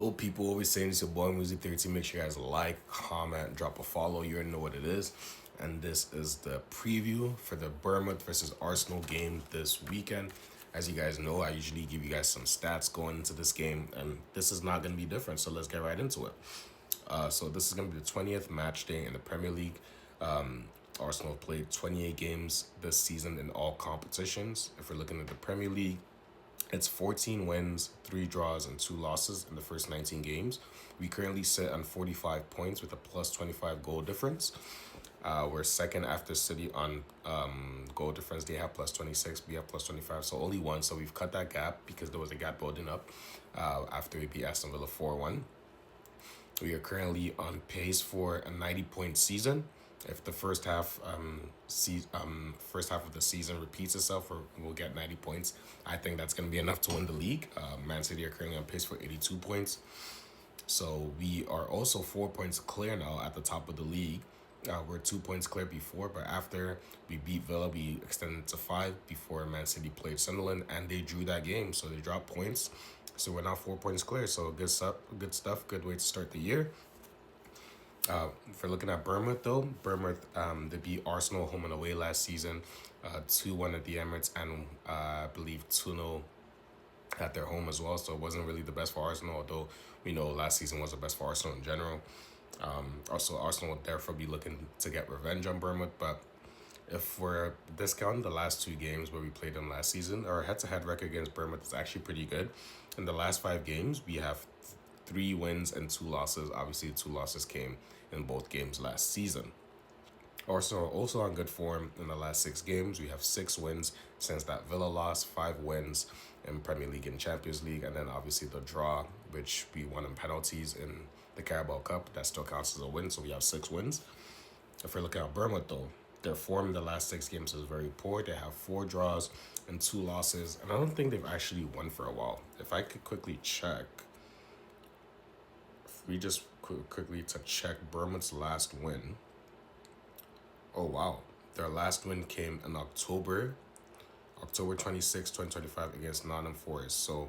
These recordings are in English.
Well, people always saying it's your boy Music 13. Make sure you guys like, comment, drop a follow. You already know what it is. And this is the preview for the Bournemouth versus Arsenal game this weekend. As you guys know, I usually give you guys some stats going into this game, and this is not going to be different. So let's get right into it. So this is going to be the 20th match day in the Premier League. Arsenal have played 28 games this season in all competitions. If we're looking at the Premier League, it's 14 wins, 3 draws, and 2 losses in the first 19 games. We currently sit on 45 points with a plus 25 goal difference. We're second after City on goal difference. They have plus 26, we have plus 25, so only one. So we've cut that gap because there was a gap building up after we beat Aston Villa 4-1. We are currently on pace for a 90-point season. If the first half of the season repeats itself, we'll get 90 points. I think that's going to be enough to win the league. Man City are currently on pace for 82 points. So we are also 4 points clear now at the top of the league. We're 2 points clear before, but after we beat Villa, we extended to 5 before Man City played Sunderland, and they drew that game, so they dropped points. So we're now 4 points clear. So good stuff. Good way to start the year. If we're looking at Bournemouth, though, they beat Arsenal home and away last season, 2-1 at the Emirates, and I believe 2-0 at their home as well. So it wasn't really the best for Arsenal, although we know last season was the best for Arsenal in general. Also, Arsenal will therefore be looking to get revenge on Bournemouth, but if we're discounting the last 2 games where we played them last season, our head-to-head record against Bournemouth is actually pretty good. In the last 5 games, we have 3 wins and 2 losses. Obviously, 2 losses came in both games last season. Arsenal are also on good form in the last 6 games. We have 6 wins since that Villa loss, 5 wins in Premier League and Champions League, and then obviously the draw, which we won in penalties in the Carabao Cup. That still counts as a win, so we have 6 wins. If we're looking at Bournemouth, though, their form in the last 6 games is very poor. They have 4 draws and 2 losses, and I don't think they've actually won for a while. If I could quickly check, if we just quickly to check Bournemouth's last win. Oh, wow. Their last win came in October 26, 2025 against Nottingham Forest. So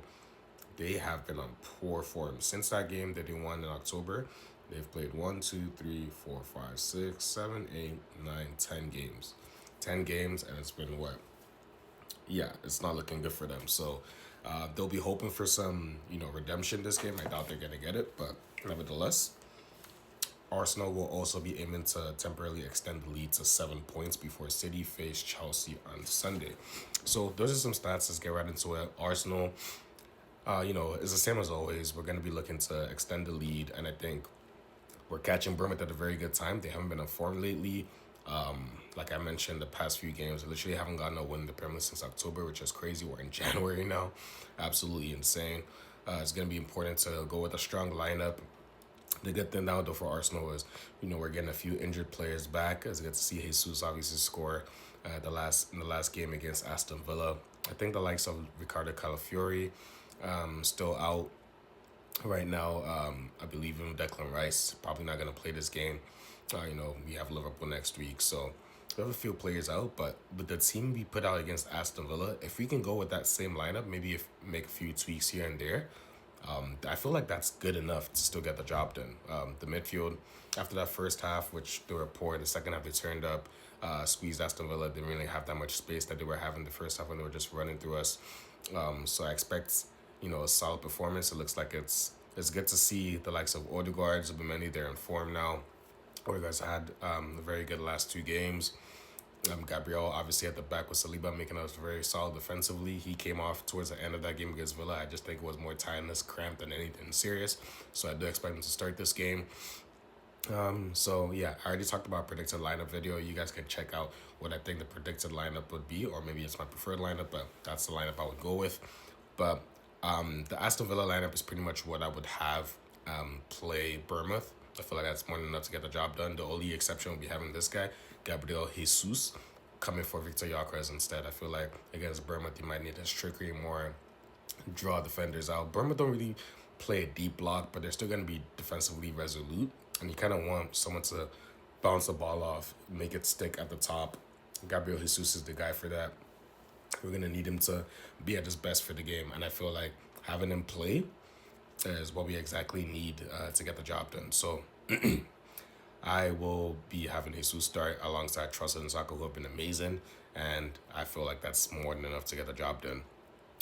they have been on poor form. Since that game that they won in October, they've played 1, 2, 3, 4, 5, 6, 7, 8, 9, 10 games. 10 games, and it's been what? Yeah, it's not looking good for them. So they'll be hoping for some, redemption this game. I doubt they're going to get it, but nevertheless, Arsenal will also be aiming to temporarily extend the lead to 7 points before City face Chelsea on Sunday. So those are some stats. Let's get right into it. Arsenal, is the same as always. We're going to be looking to extend the lead, and I think we're catching Bournemouth at a very good time. They haven't been in form lately. Like I mentioned, the past few games, I literally haven't gotten a win in the Premier League since October, which is crazy. We're in January now. Absolutely insane. It's going to be important to go with a strong lineup. The good thing now, though, for Arsenal is, we're getting a few injured players back. As we get to see Jesus obviously score in the last game against Aston Villa. I think the likes of Ricardo Calafiori still out right now. I believe in Declan Rice, probably not going to play this game. We have Liverpool next week, so we have a few players out. But with the team we put out against Aston Villa, if we can go with that same lineup, maybe make a few tweaks here and there, I feel like that's good enough to still get the job done. The midfield, after that first half, which they were poor, the second half they turned up, squeezed Aston Villa. Didn't really have that much space that they were having the first half when they were just running through us. So I expect, a solid performance. It looks like it's good to see the likes of Odegaard, Zubimendi, they're in form now. Odegaard's had a very good last 2 games. Gabriel obviously at the back with Saliba making us very solid defensively. He came off towards the end of that game against Villa. I just think it was more tiredness, cramp than anything serious. So I do expect him to start this game. So yeah, I already talked about predicted lineup video. You guys can check out what I think the predicted lineup would be, or maybe it's my preferred lineup, but that's the lineup I would go with. But the Aston Villa lineup is pretty much what I would have play Bournemouth. I feel like that's more than enough to get the job done. The only exception will be having this guy, Gabriel Jesus, coming for Victor Gyökeres instead. I feel like against Bournemouth, you might need his trickery more, draw defenders out. Bournemouth don't really play a deep block, but they're still going to be defensively resolute. And you kind of want someone to bounce the ball off, make it stick at the top. Gabriel Jesus is the guy for that. We're going to need him to be at his best for the game. And I feel like having him play is what we exactly need to get the job done. So I will be having Jesus start alongside Trossard and Saka, who have been amazing, and I feel like that's more than enough to get the job done.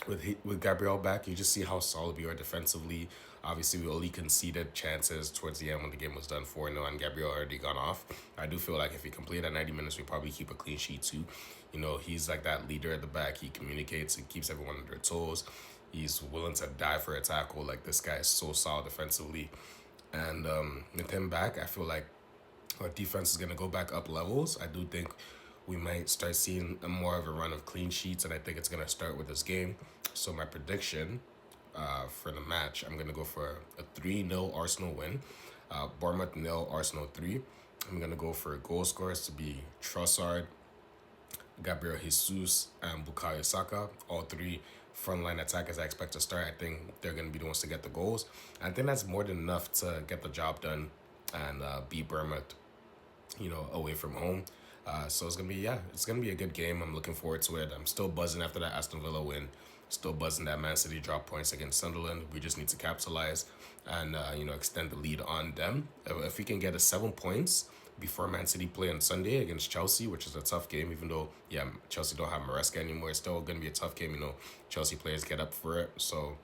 With Gabriel back, you just see how solid we are defensively. Obviously, we only conceded chances towards the end when the game was done 4-0 and Gabriel already gone off. I do feel like if he completed at 90 minutes, we probably keep a clean sheet too. You know, he's like that leader at the back. He communicates, he keeps everyone on their toes. He's willing to die for a tackle. Like, this guy is so solid defensively. And with him back, I feel like our defense is going to go back up levels. I do think we might start seeing more of a run of clean sheets, and I think it's going to start with this game. So my prediction for the match, I'm going to go for a 3-0 Arsenal win. Bournemouth 0, Arsenal 3. I'm going to go for goal scorers to be Trossard, Gabriel Jesus, and Bukayo Saka. All three frontline attackers I expect to start. I think they're going to be the ones to get the goals. I think that's more than enough to get the job done and beat Bournemouth, you know, away from home. So it's gonna be a good game. I'm looking forward to it. I'm still buzzing after that Aston Villa win. Still buzzing that Man City drop points against Sunderland. We just need to capitalize and extend the lead on them. If we can get a 7 points before Man City play on Sunday against Chelsea, which is a tough game, even though Chelsea don't have Maresca anymore. It's still gonna be a tough game. You know, Chelsea players get up for it. So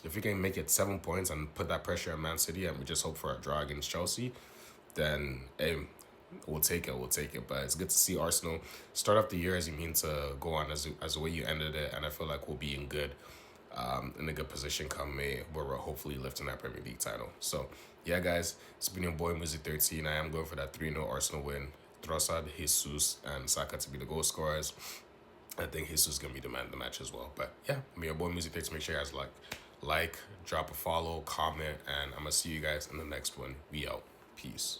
if we can make it 7 points and put that pressure on Man City, and we just hope for a draw against Chelsea, then hey, we'll take it. We'll take it. But it's good to see Arsenal start off the year as you mean to go on as the way you ended it, and I feel like we'll be in a good position come May, where we're hopefully lifting that Premier League title. So yeah, guys, it's been your boy Music 13. I am going for that 3-0 Arsenal win. Trossard, Jesus, and Saka to be the goal scorers. I think Jesus is gonna be the man of the match as well. But yeah, I'm your boy Music 13. Make sure you guys like, drop a follow, comment, and I'm gonna see you guys in the next one. We out. Peace.